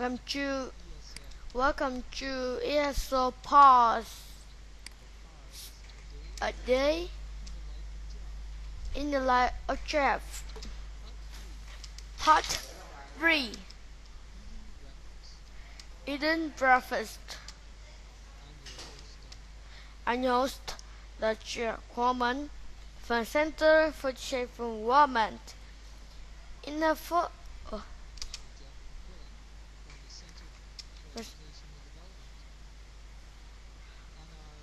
welcome to ESO Pause, a day in the life of Jeff. Part 3. Eating breakfast. I'm your host, the chairwoman from Center for Shape Women. In the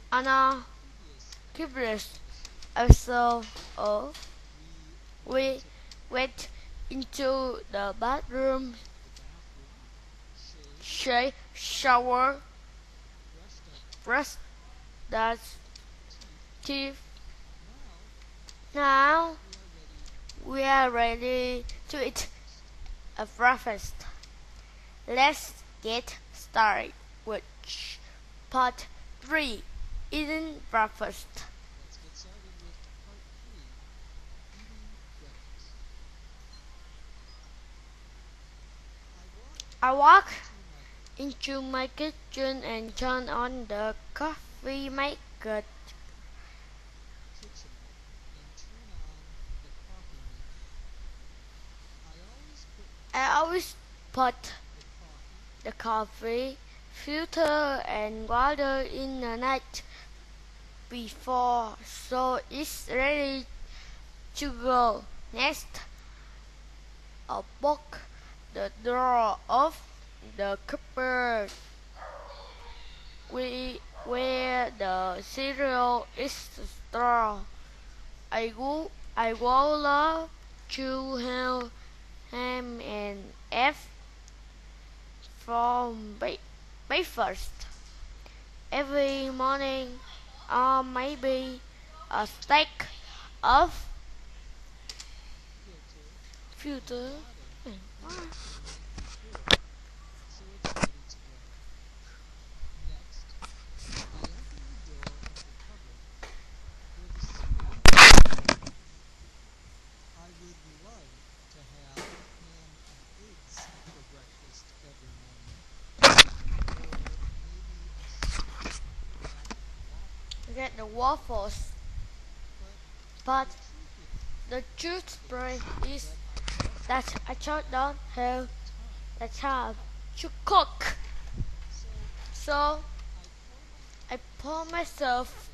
on our previous episode, we went into the bathroom, shower, brushed the teeth. Now we are ready to eat a breakfast. Let's get started with part 3, eating breakfast. I walk into my kitchen and turn on the coffee maker. I always put the coffee filter and water in the night before, so it's ready to go. Next, I'll book the drawer of the cupboard where the cereal is stored. I would love to have ham and eggs from breakfast every morning, or maybe a stack of filter. Get the waffles, but the truth is that I just don't have the time to cook. So I pour myself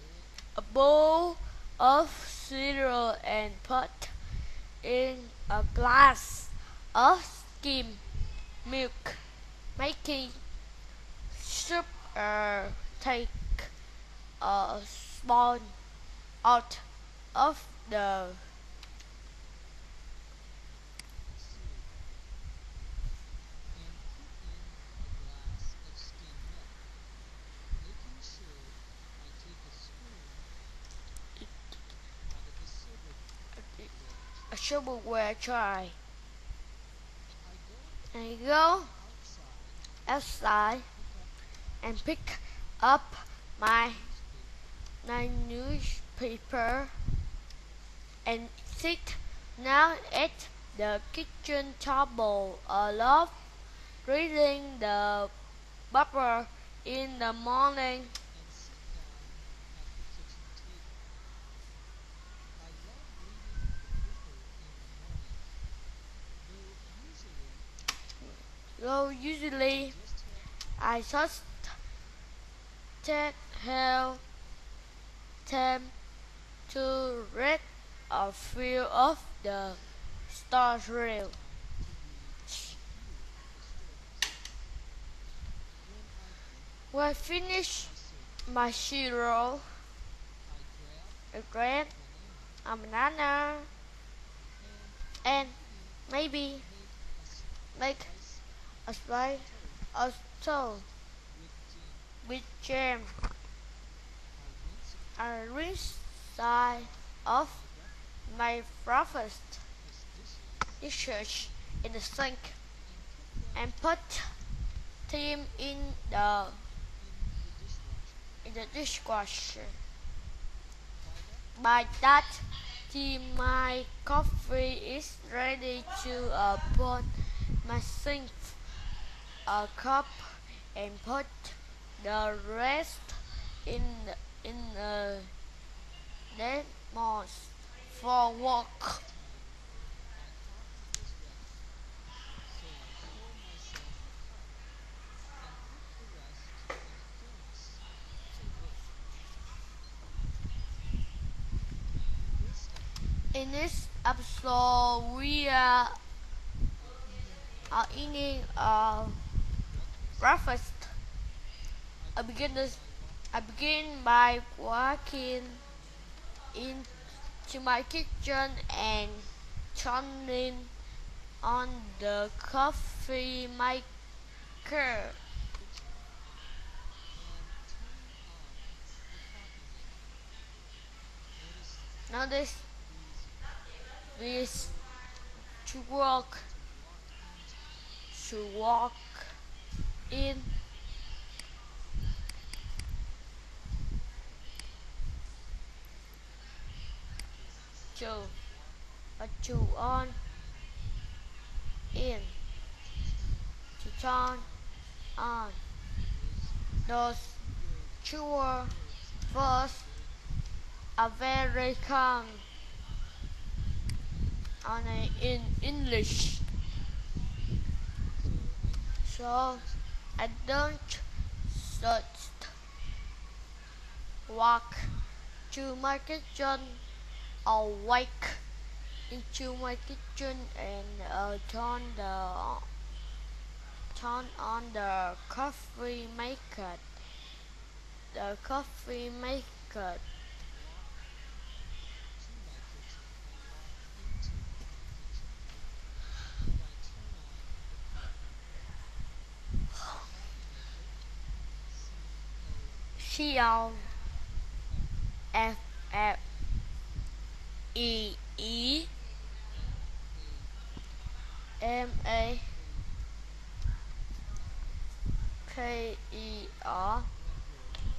a bowl of cereal and put in a glass of skim milk, making soup take a spoon out of the a shovelware tray. I go outside and pick up my newspaper and sit down at the kitchen table. I love reading the paper in the morning. Though usually I just take have time to read a few of the stories. When I finish my cereal, I grab a banana and maybe make a slice of toast with jam. I rinse side of my breakfast dishes in the sink and put them in the dishwasher. By that time, my coffee is ready to put my sink a cup and put the rest in a thermos for work. In this episode, we are eating breakfast. I begin this. I begin by walking into my kitchen and turning on the coffee maker. Now this to walk to walk in to to on in to turn on those two words are very common in English. So I don't just walk to my kitchen or wake into my kitchen and turn on the coffee maker. The coffee maker. CFFEEMAKER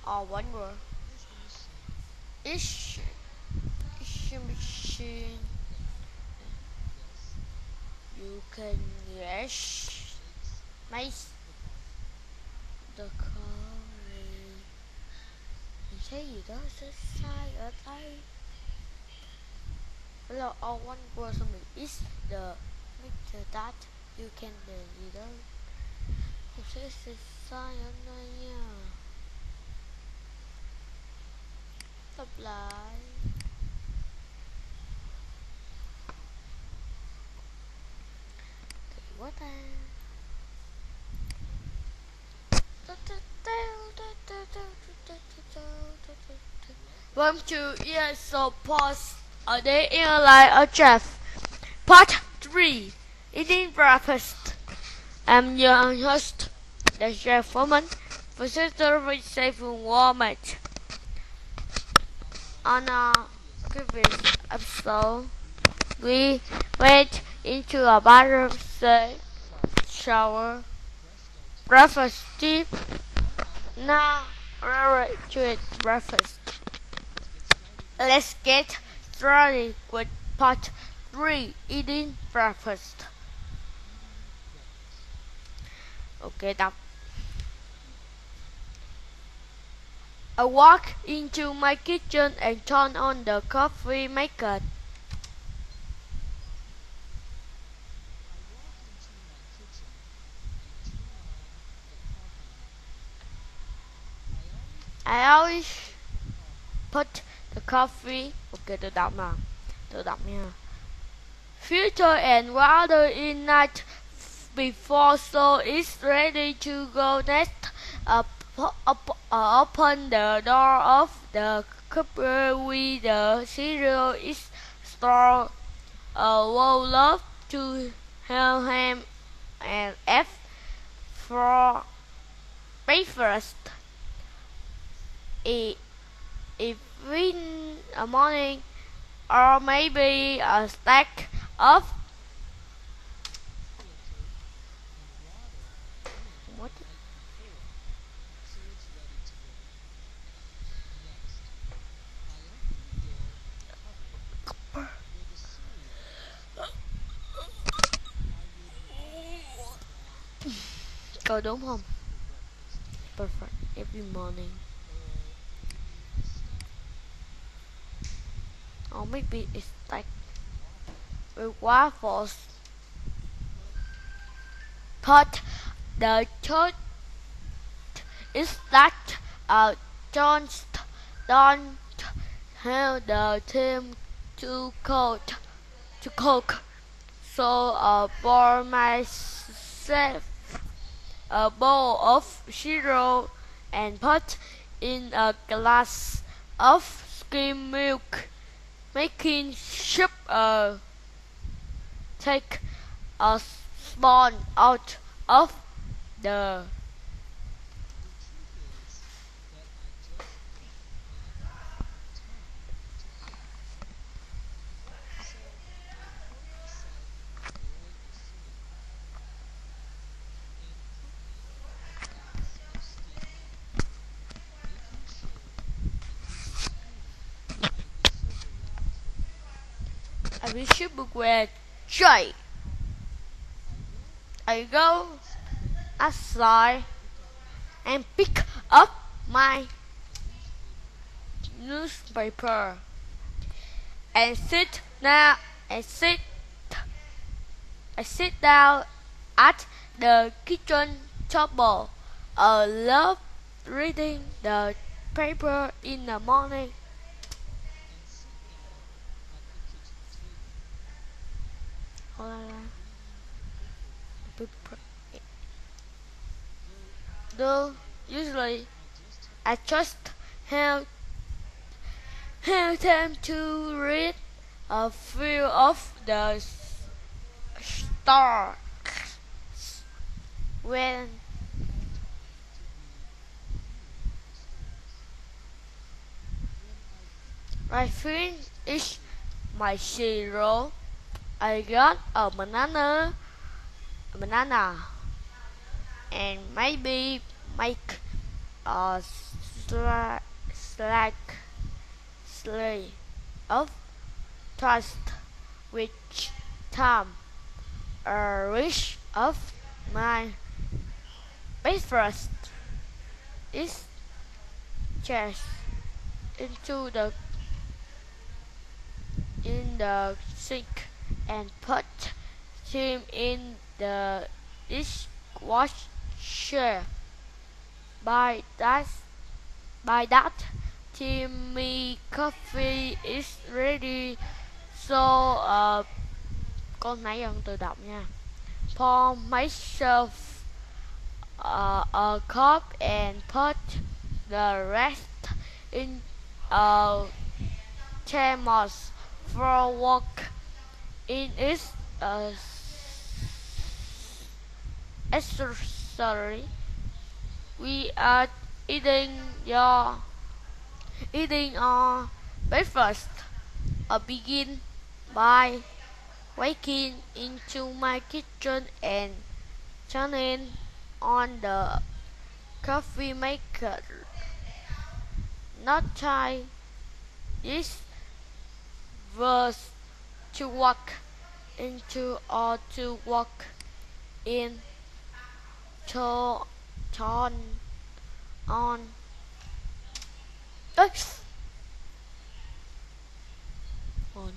or one word. Each machine you can make the coffee. Mình thấy gì đó sai ở đây. Hello, one word for me is the make that you can gì đó. Mình thấy sai ở đây nha. Lặp lại. Kỳ quá ta. Welcome to ESO Pause a day in a life of Jeff. Part 3 Eating Breakfast. I'm your host, the Jeff Woman, for Sister with Safe Environment. On our previous episode, we went into a bathroom, shower, breakfast, tea. Now we're to breakfast. Let's get started with part 3 Eating Breakfast. Okay, đọc. I walk into my kitchen and turn on the coffee maker. I always put the coffee, okay, tự đọc nha. Filter and water in night before so it's ready to go. Next, open the door of the cupboard with the cereal is stored. Roll up to ham and egg for breakfast. If in the morning, or maybe a stack of what? cơ đúng không? Perfect every morning. Or maybe it's like with waffles. But the truth is that Jones don't have the time to cook. So pour myself a bowl of cereal and put in a glass of skim milk, making soup. Take a spoon out of the I wish you were joy. I go outside and pick up my newspaper and sit now and sit I sit down at the kitchen table. I love reading the paper in the morning. Though usually I just have time to read a few of the stars when I finish my cereal. I got a banana, and maybe make a slack sleigh of toast which time a wish of my breakfast is just into the sink and put him in the dishwasher. By that, by that Timmy coffee is ready. So con nãy giờ tự đọc nha. Pour myself a cup and put the rest in a thermos for work. In its accessory, we are eating our breakfast. I begin by walking into my kitchen and turning on the coffee maker. Not try this was to walk into or to walk in to turn on. Oops. Oh no.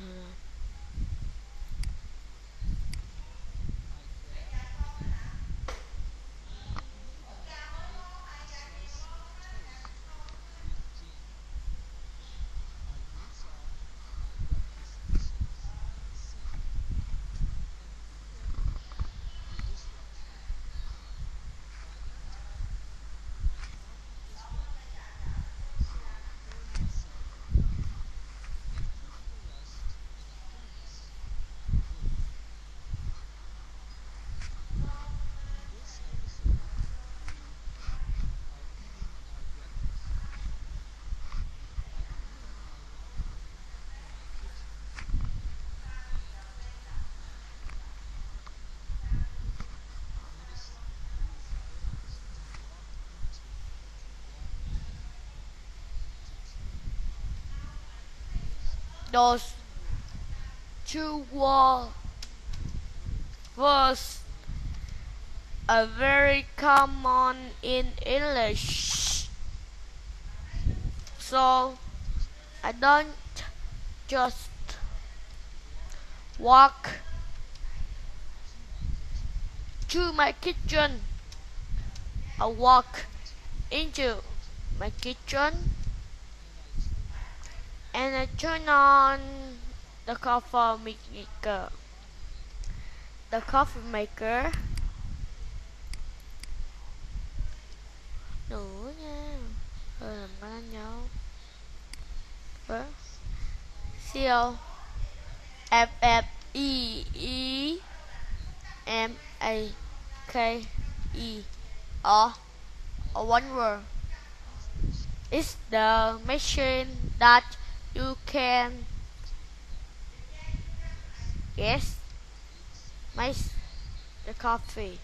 Those two was a very common in English. So I don't just walk to my kitchen. I walk into my kitchen and I turn on the coffee maker. The coffee maker. Nữa nha. Làm bánh nhau. C-O F-F-E-E-M-A-K-E or one word. It's the machine that you can guess makes the coffee.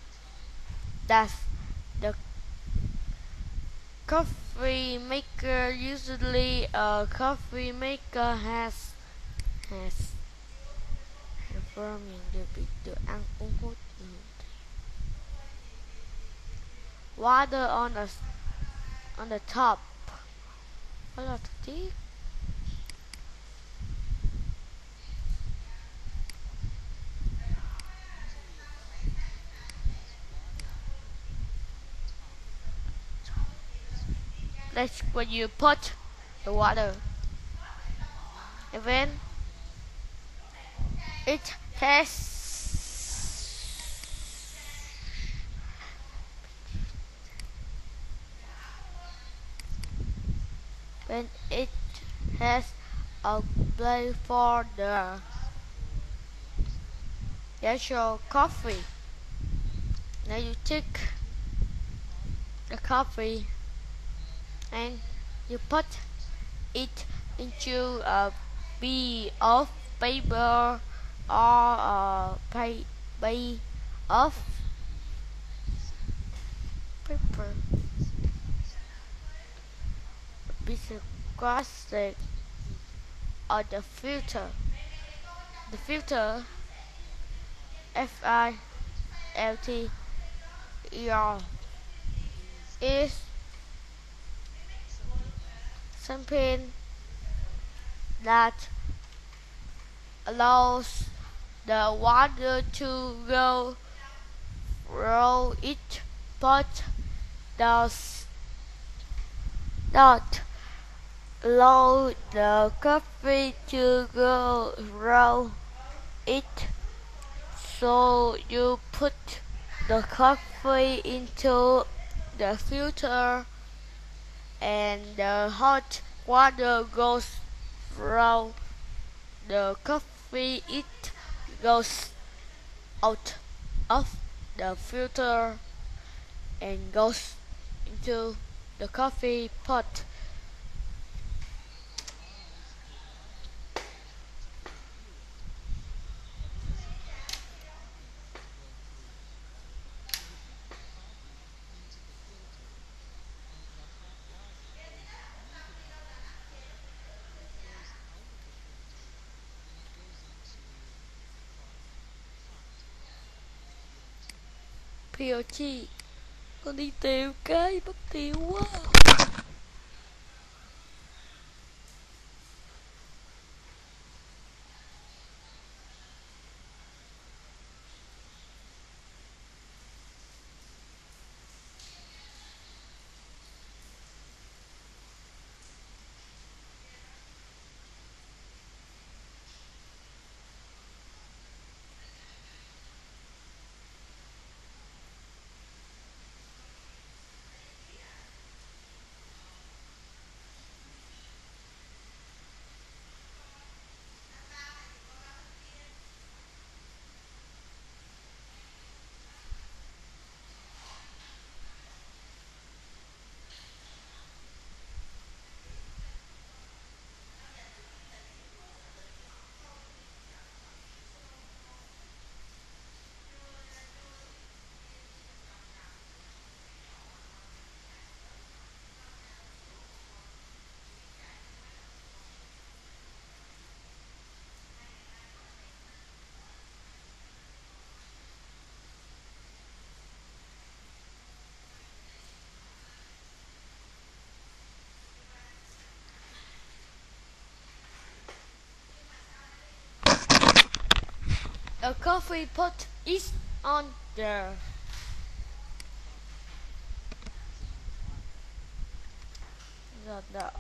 That's the coffee maker. Usually a coffee maker has farming được bị được ăn uống hút water on the top. Đó là thời tiết. That's when you put the water. And then it has when it has a place for the actual coffee. Now you take the coffee and you put it into a piece of paper or a piece of paper, a piece of plastic, or the filter. The filter, F-I-L-T-E-R, is something that allows the water to go through it, but does not allow the coffee to go through it. So you put the coffee into the filter and the hot water goes through the coffee. It goes out of the filter and goes into the coffee pot. POG, con đi tiêu cái mất tiêu quá. A coffee pot is on there. The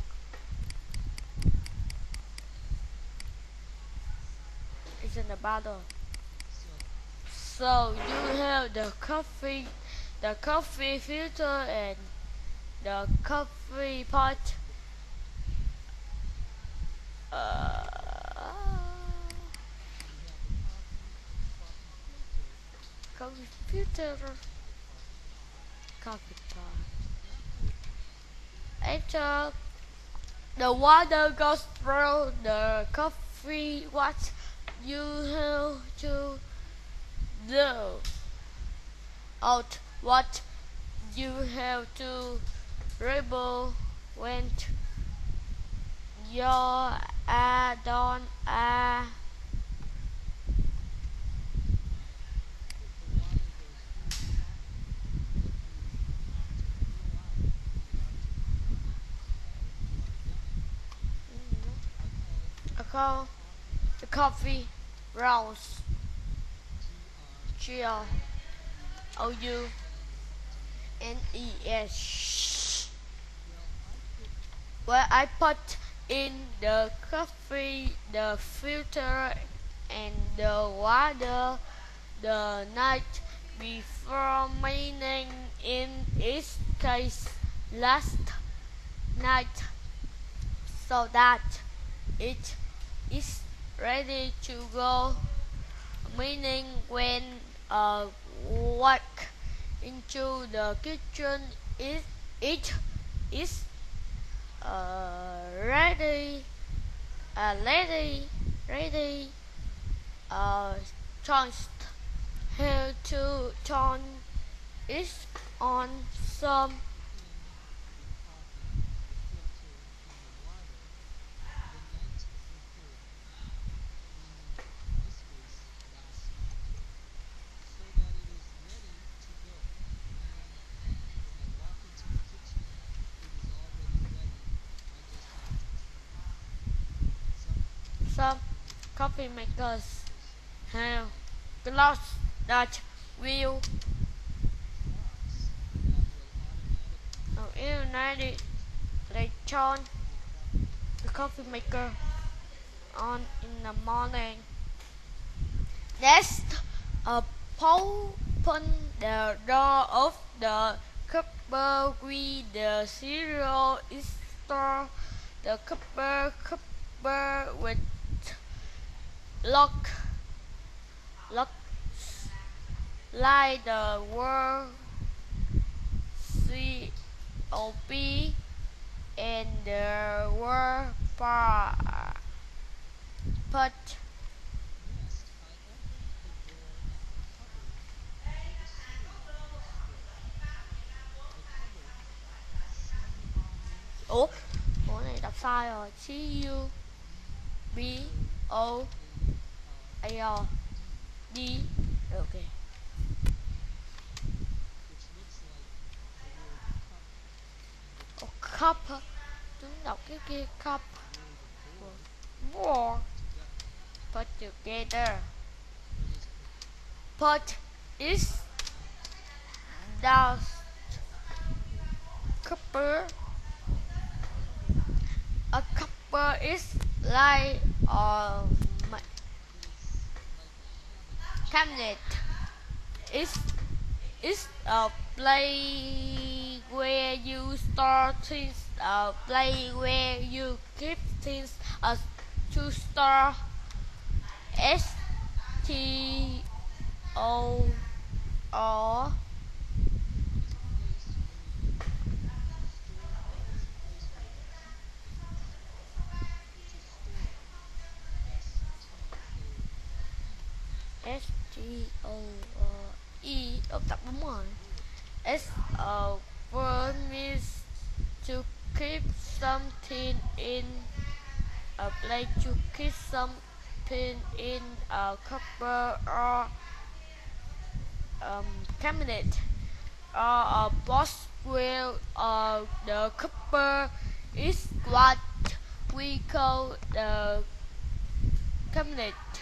it's in the bottle. So you have the coffee filter and the coffee pot. Uh, coffee filter, coffee pot. After the water goes through the coffee, what you have to do? Out what you have to rebel when your add-on call the coffee rouse GROUNES where I put in the coffee, the filter and the water the night before, meaning in its case last night, so that it is ready to go, meaning when I walk into the kitchen it is ready chance how to turn it on some coffee makers have gloves that will illuminate they turn the coffee maker on in the morning. Next, open the door of the cupboard with the cereal is stored. The cupboard with lock like the word COP and the word put. Ủa này đọc sai rồi. CUBOARD. Ok. Cup. Chúng đọc cái kia cup. War. Put together. Put is dust. Cupper. A cupper is like a cabinet. It's a place where you store things, a place where you keep things, to store. STOR. STORE. Tập đúng rồi. S a word means to keep something in a place, to keep something in a cupboard or cabinet or a box where the cupboard is what we call the cabinets.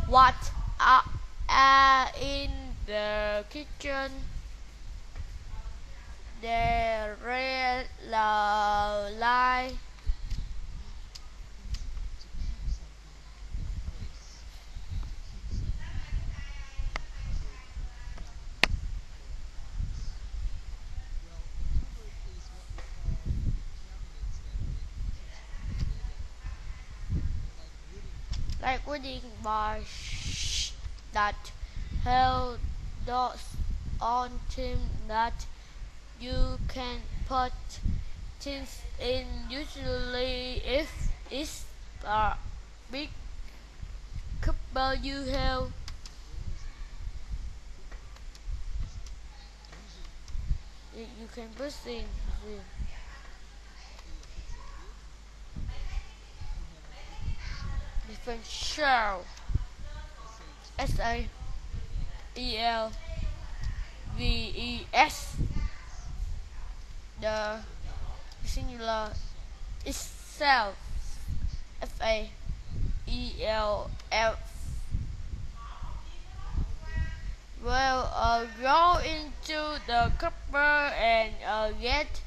What are in the kitchen? There red light. Like reading by that held dots on team that you can put things in usually if it's a big cupboard you have. You can put things in. Different shell. SAELVES. The singular itself. FAELF. Well, go into the cupboard and get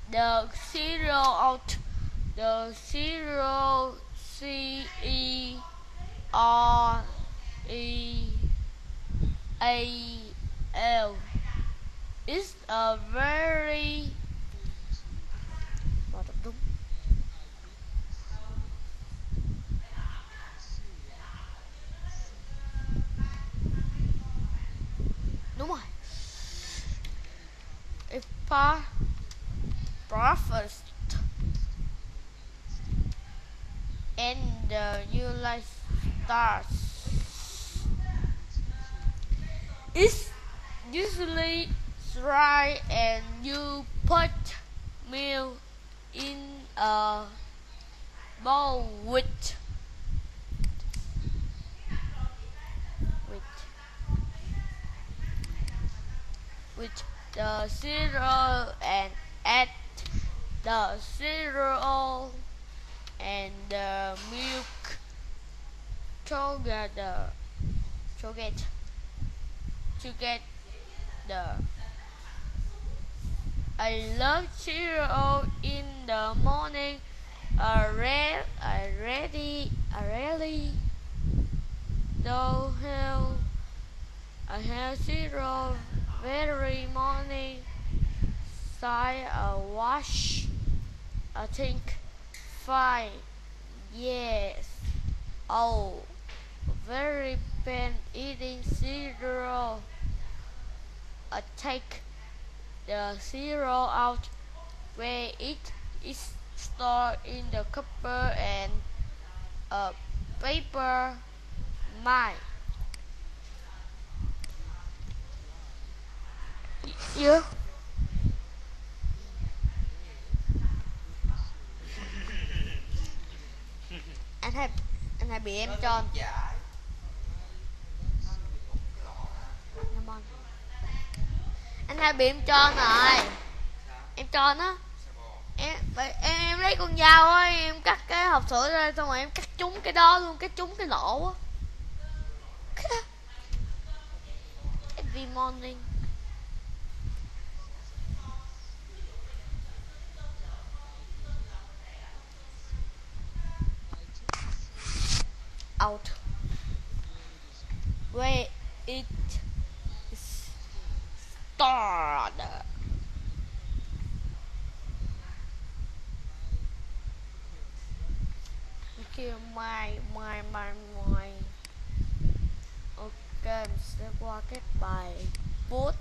the cereal out. The cereal CEREAL is a very đúng rồi. It's breakfast and you like starts. It's usually dry and you put milk in a bowl with the cereal and add the cereal and the milk together to get the I love cereal in the morning. I really don't have I have cereal very morning. Side a wash. I think 5 years old. Very pain eating cereal. I take the cereal out where it is stored in the cupboard and a paper mine. Yeah. Anh hay bị em cho anh hay bị em cho rồi em cho nó em lấy con dao á em cắt cái hộp sữa ra xong rồi em cắt trúng cái đó luôn cắt trúng cái lỗ á every morning out where it is stored. Kia mai ok mình sẽ qua cái bài bút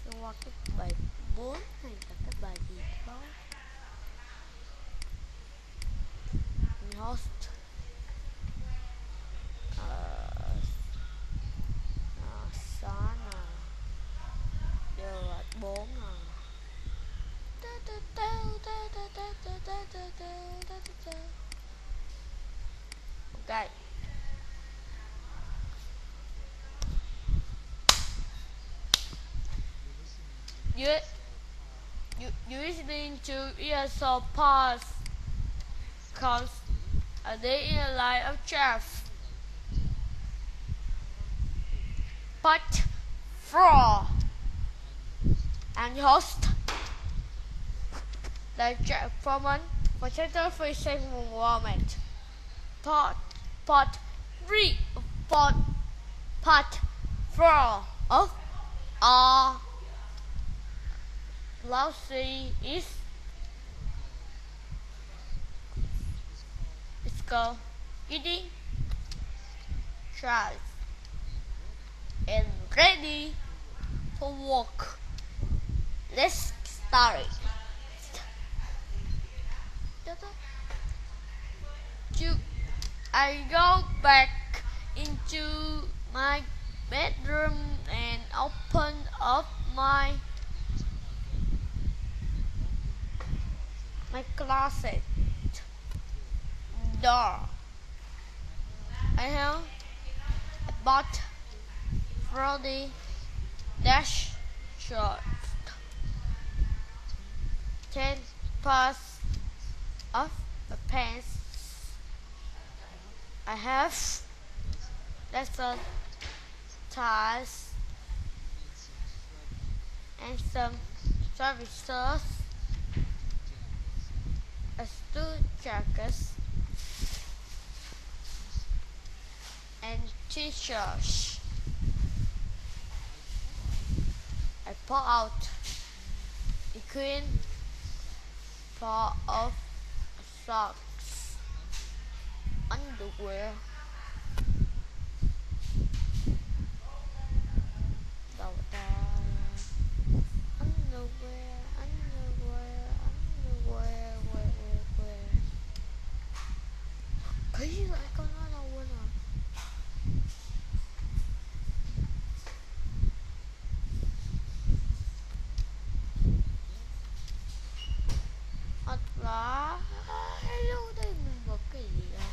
sẽ qua cái bài bút hay là cái bài gì đó host xóa nè giờ là 4 nè ok dưới You listening to ESO Pause comes a day in the life of Jeff. Part 4. And host the Jeff Foreman for Center for Safe Environment. Part 3. Part 4 of our lousy is called eating trash and ready for work. Let's start it. I go back into my bedroom and open up my closet door. I have bought Frody dash shorts, 10 pairs of the pants. I have lesson ties and some services, two jackets and t-shirts. I pull out a clean pair of socks, underwear, Cái gì lại con nói đâu quên rồi. Thật là hello đây mình bật cái gì đâu.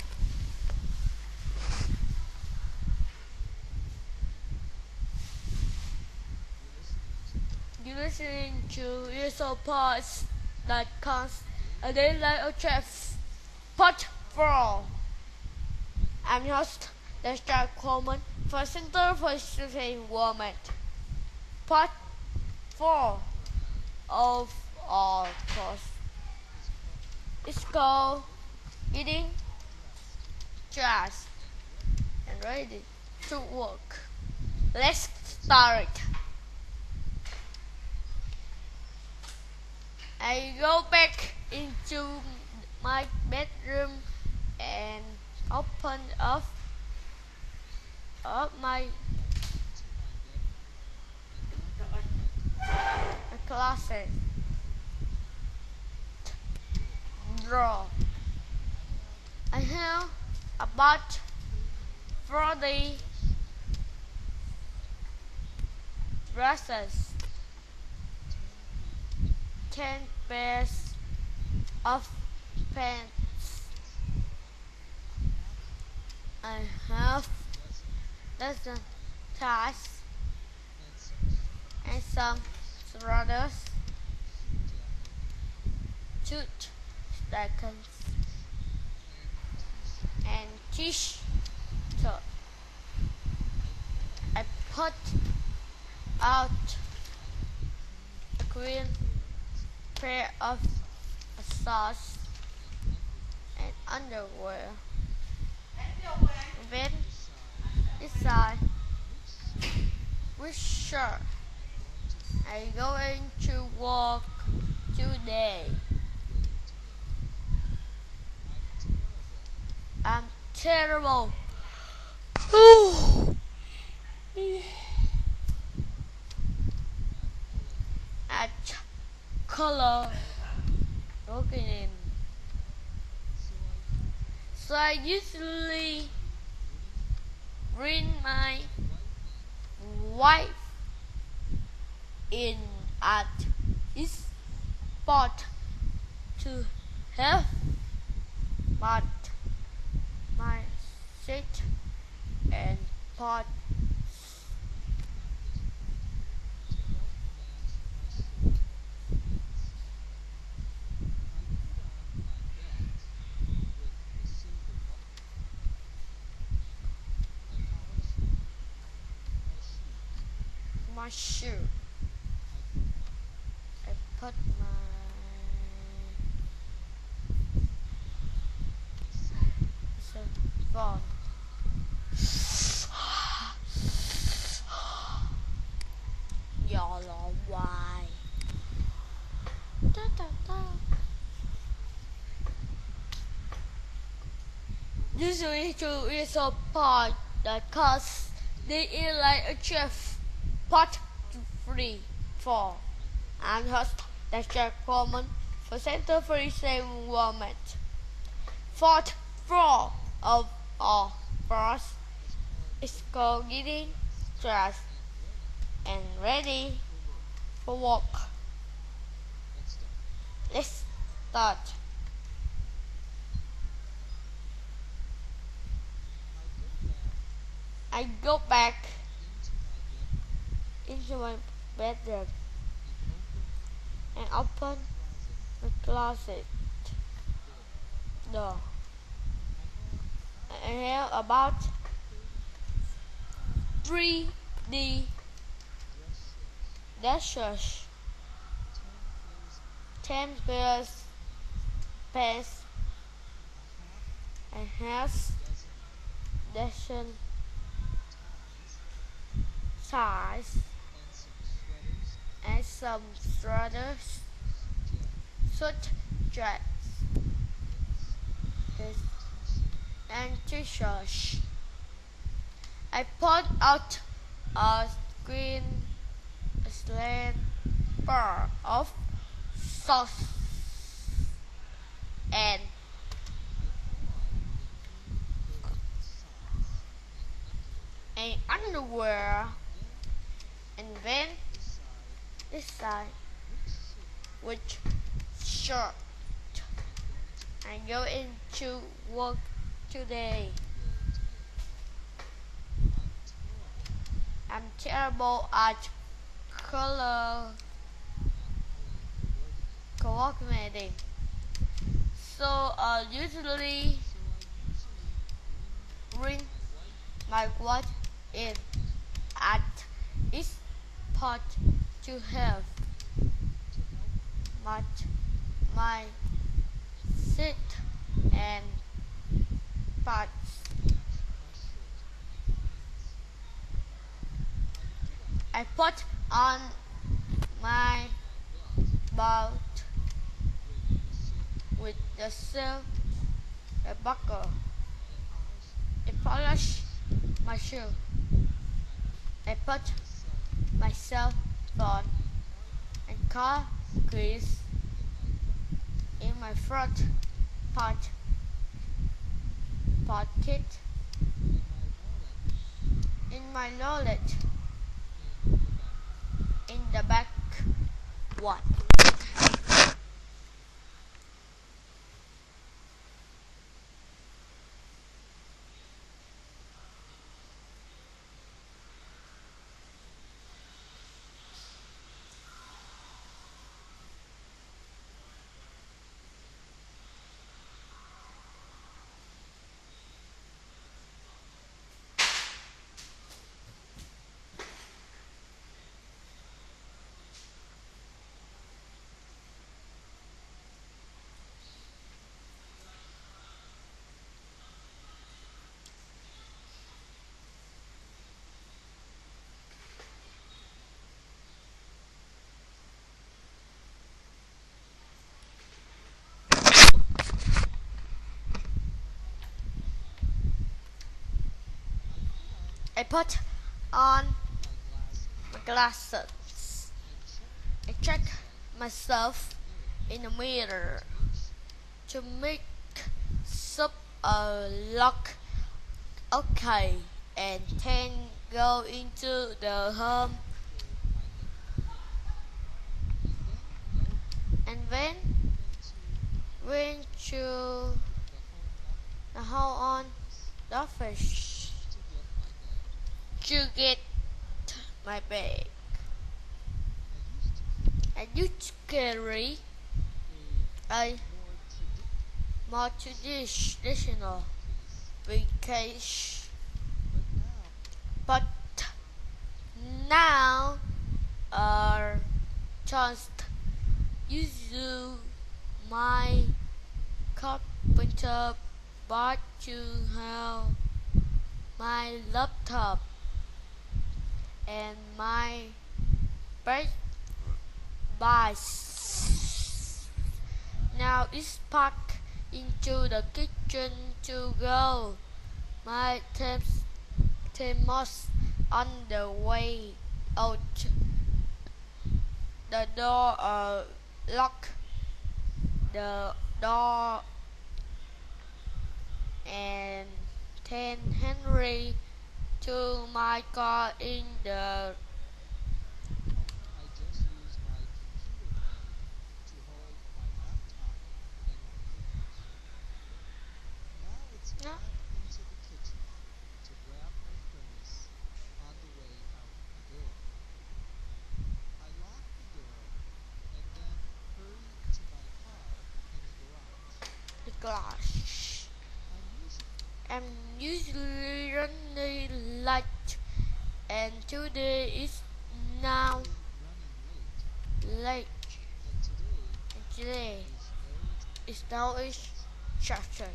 You're listening to ESO Pause that comes a day like a chef. Part 4. I'm your host, Lester Coleman, for Center for Safe Environment. Part 4 of our course is called eating trash and ready to work. Let's start. I go back into my bedroom and open up my closet drawer. I have about 40 dresses, 10 pairs of pants. I have lesson ties and some sweaters, tooth jackets, and t-shirts. I put out a green pair of socks and underwear. Then decide which shirt I'm going to work today. I'm terrible at color working, so I usually bring my wife in at this spot to help, but my seat and pot my shoe. I put my phone. Y'all are why. Da, da, da. Usually to is a part that costs the like a chef part 3 4 and host the chef common for center for the same environment. Fourth floor of all floors is called getting dressed and ready for work. Let's start. I go back into my bedroom and open the closet door. I have about 3D dashers, 10 pairs pants, and half dozen ties, and some sweaters, suit jackets, and t-shirts. I pulled out a green slant bar of sauce and an underwear, and then decide which shirt I go into work today. I'm terrible at color coordinating, so I usually bring my watch in at each part to have my seat and parts. I put on my belt with the silk buckle. I polish my shoe. I put my cell phone and car keys in my front pocket in my wallet in the back one. I put on my glasses. I check myself in the mirror to make up a look okay, and then go into the home and then went to the hall on the office to get my bag. I used to carry a more traditional briefcase, but now chance use my carpenter but you have my laptop and my bike. Now it's packed into the kitchen to go. My thermos on the way out. The door locked. The door and then Henry to my car in the I just use my computer bag to hold my laptop and papers. Now it's no, back into the kitchen to grab my furnace on the way out the door. I lock the door and then hurry to my car in the garage. the glass. I'm usually I'm usually running late and today is now running late, late and today and today is no is now is Saturday.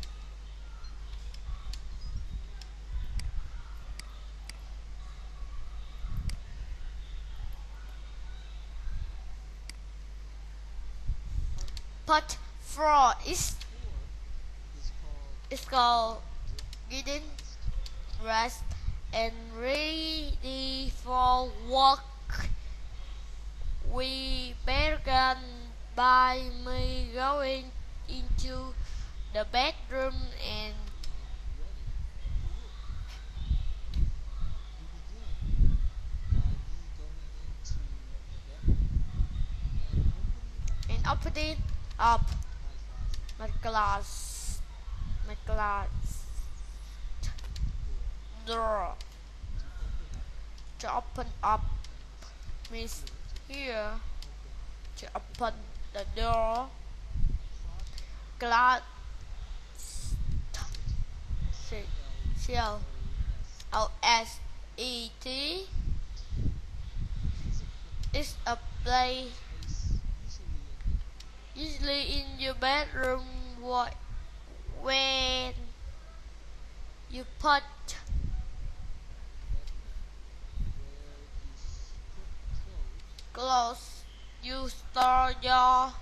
Part 4 four is called is called getting getting rest and ready for work. We began by me going into the bedroom and and ready for work. We begin by me going into the bedroom and opening up my closet my glass my glass door door to open up to open up means means here here to to open the door. open a closet Glass CLOSET. shell OSET It's a is a place place usually in usually in your your bedroom when you put bedroom where you put clothes, clothes. You store your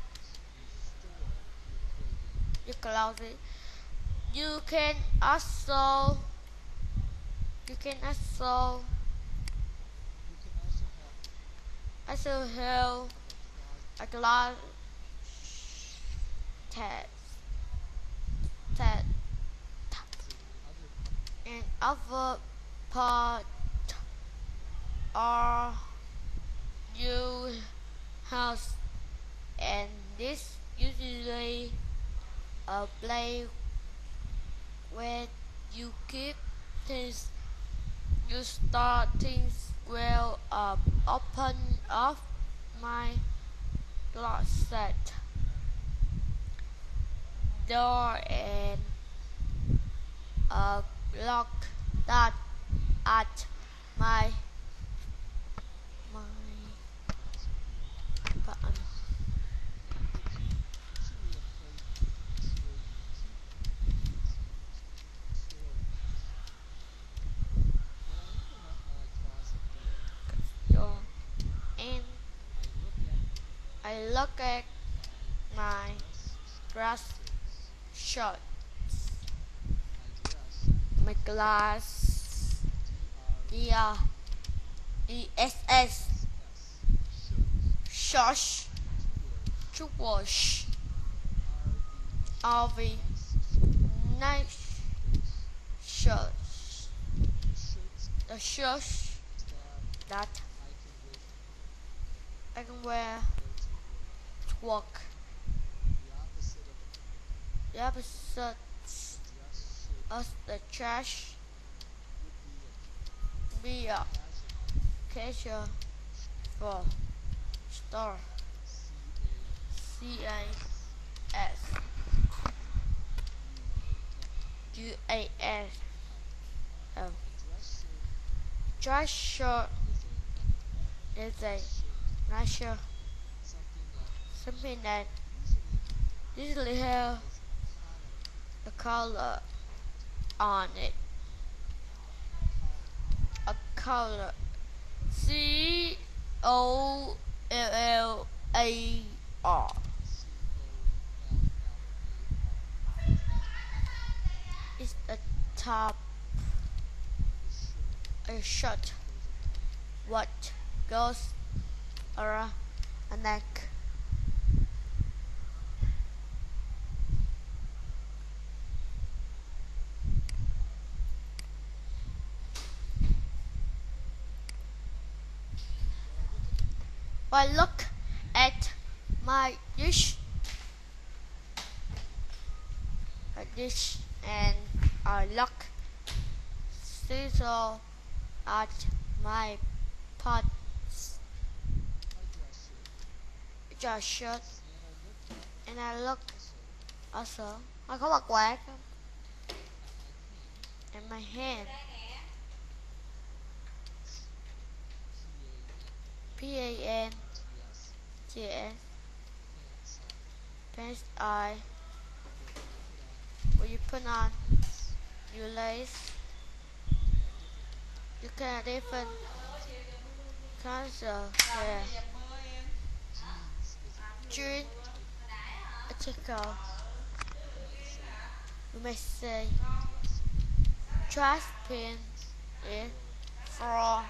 you store your clothing. closet. You can also you can also You can also have have a a closet glass test test in other and part. other part are your house and this usually a place where you keep things. You start things well open up my closet door and lock that at my my button. It's usually a place where you keep things, store things. When I open up my closet Door door and and I look at my my dress dress shirts, shirt, my dress my glass DRESS DSS shirts shorts to to wash are all the nice nice shirts. shirts, The shirts the shirts that that I can wear I can wear to to work. work. The opposite The of opposite the dress shirt of the trash would be be a a casual for store CAS UAS. Oh. dress shirt Dress shirt is a is a shirt nicer something that Usually usually have has a color on it. A color. COLLAR. It's a top, a shirt. What goes around a neck. I look at my dish, and I look scissor at my pots, just shirt, and I look also. I có bật quạt không? And my hand. PANTS. Pants I. Where you put on your lace. You can have different kinds of hair. Jean, a tickle. You may say trash pin is for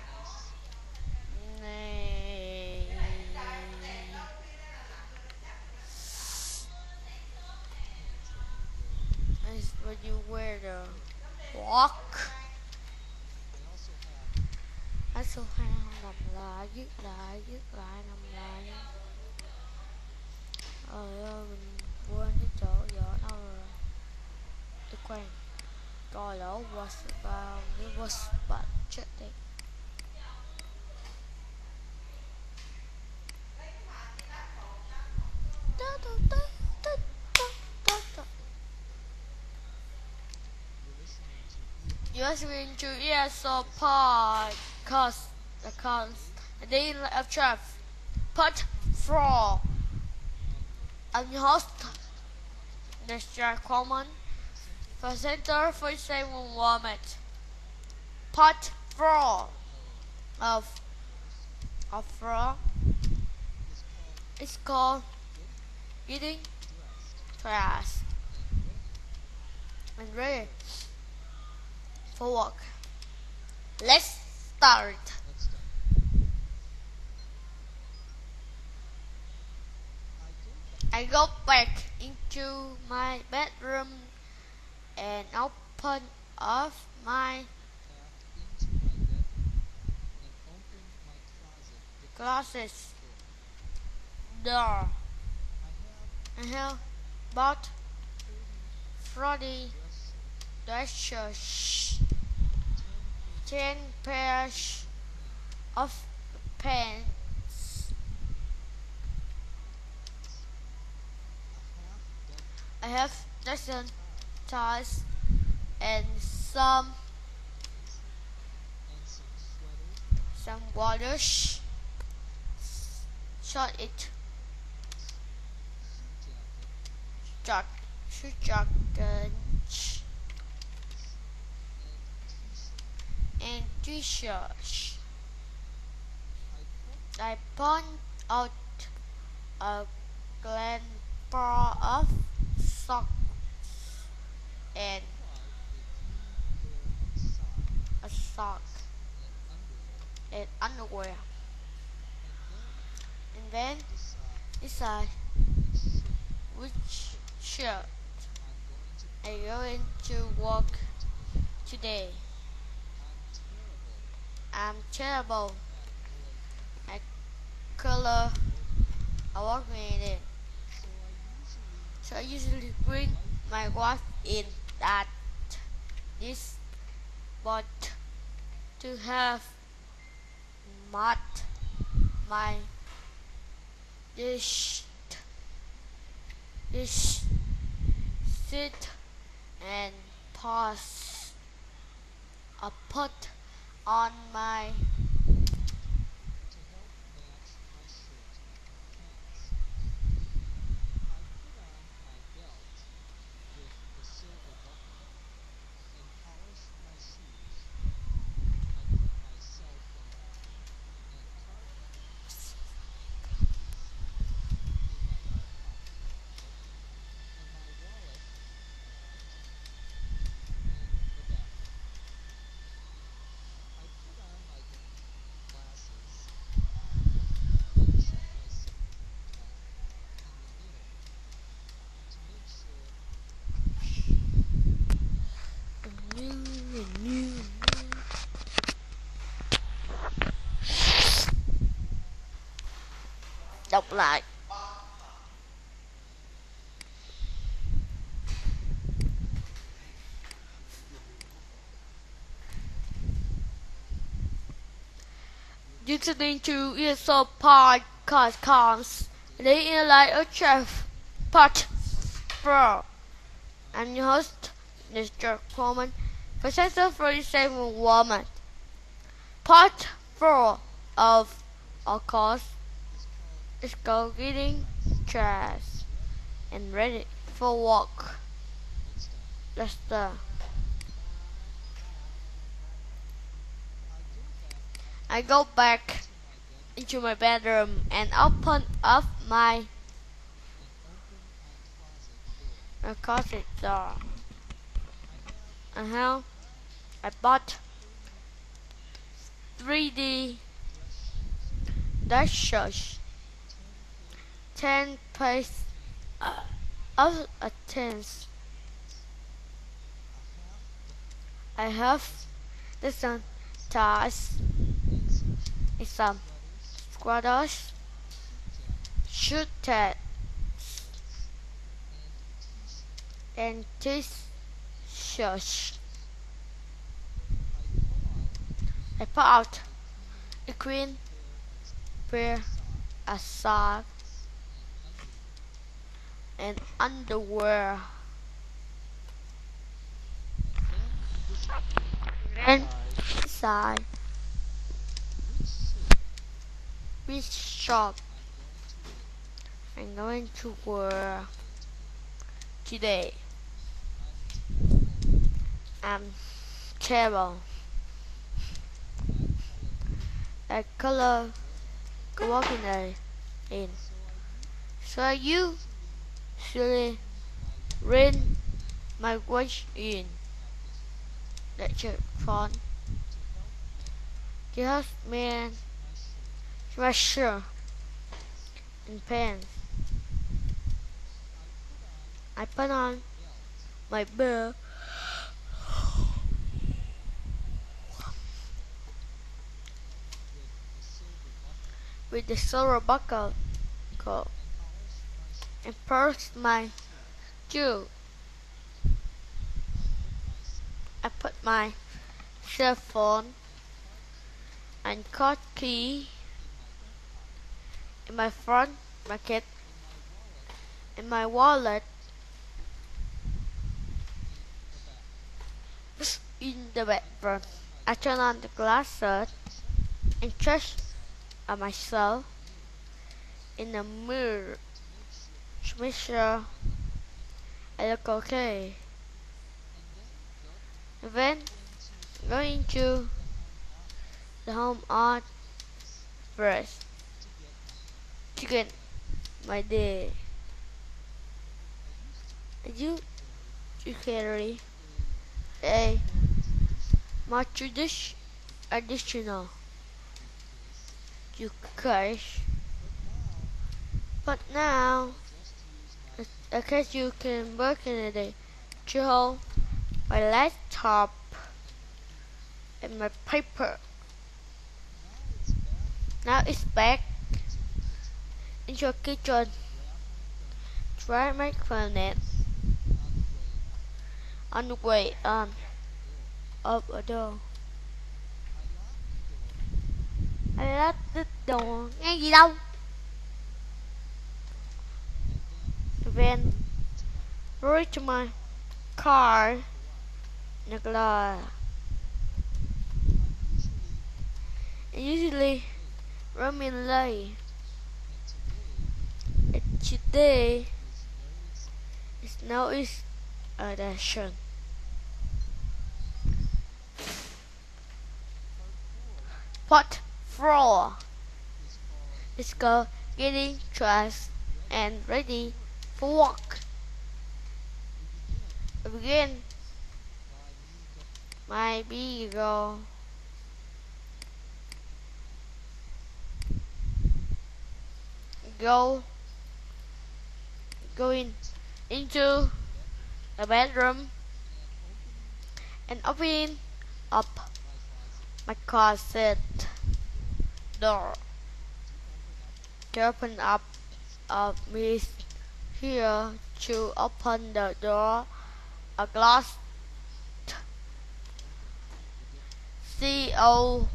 is when you wear the walk. I số 2 làm lại viết lại làm lại. Mình quên cái chỗ vỏ đâu rồi. Để quên. Coi lỗ was vào cái was bạn chết đi. You're listening to ESO podcast, the Daily of Chef, part 4. I'm your host, Mr. Coleman, presenter for 7 Moment. Part 4 of 4 is called Eating Trash and Ready for Work. Let's start. I go back into my bedroom and open up my closet door. I have bought 40 dresses, 10 pairs of pants, I have dozen ties and some waters, short it, jackets and t-shirts. I point out a grand pair of socks and a sock and underwear, and then decide which shirt I'm going to work today. I'm terrible at color I work in it, so I usually bring my wife in that this but to have mud my dish sit and pause a put on my đọc lại. Listening to ESO podcast. Day in the Life of Jeff, Part 4. I'm your host, Mr. Coleman, Professor 47 Woman. Part 4 of our course is called Getting Dressed and Ready for Work. Let's start. I go back into my bedroom and open up my closet door. I bought 3D dashes, 10 pairs of tens. I have some ties, some squatters, shooters, and t-shirts. I put out a green pair of socks and underwear. Then inside which shop I'm going to wear today. I'm terrible. A color coordinate in. So you should read my words in lecture font. Just me treasure and pens. I put on my belt with the silver buckle and pursed my shoe. I put my cell phone and card key in my front pocket and my wallet was in the bedroom. I turned on the glasses and checked myself in the mirror to make sure I look okay. Then going to the home art first to get my day. You carry a much additional to cash, but now I guess you can work in a day to hold my laptop and my paper. Now it's back in your kitchen. Try my phone on the way on up a door. I locked the door. Nghe gì đâu? Then reach to my car. Nhật là usually running late. Today is now is addition. Part 4 is called Getting Dressed and Ready for Work. Begin my beagle. Going into the bedroom and opening up my closet door. to open up means here to open the door, a glass C-O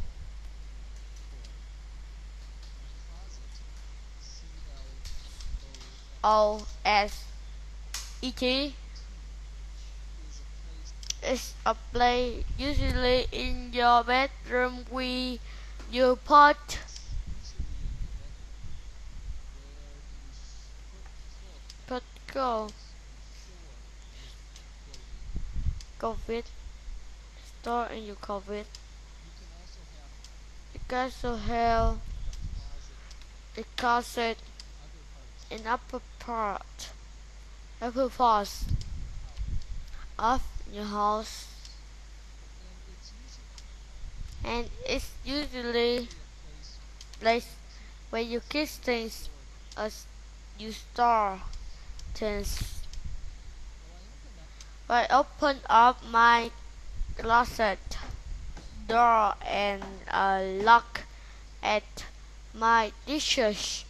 closet, O-S-E-T is is a place a place usually in your bedroom where you put usually in the bedroom where you put go clothes COVID store in your COVID. You can also You can also have have the a closet in in other parts upper part of of your house, and it's and usually it's usually a place where you keep things as you store things. I open up my closet door and look at my dishes.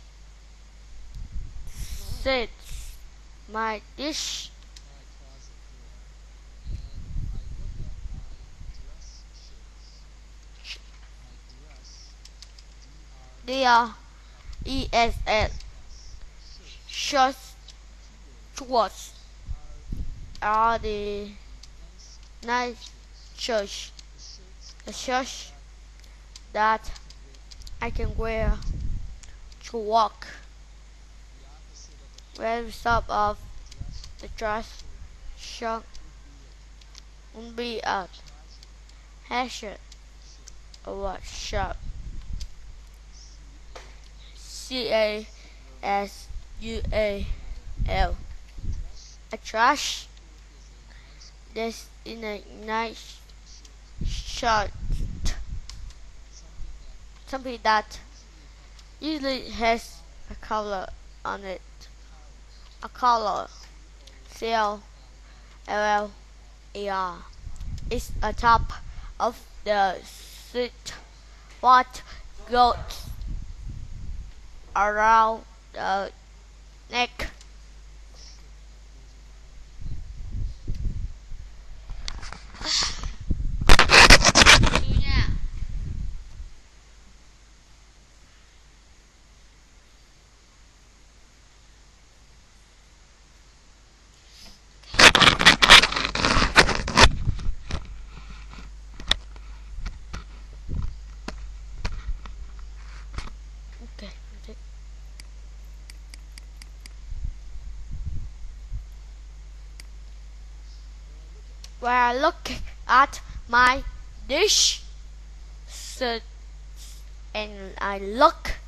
Sits my dish. They are ESS shorts shorts are the nice shirts. The shirts that I can wear to work. Where the top of the dress shirt would be a hat or a shirt. CASUAL. A trash. This in a nice shirt. Something that usually has a color on it. A color. CLLAR. It's a top of the suit. What goes around the neck. Okay. When I look at my dish set and I look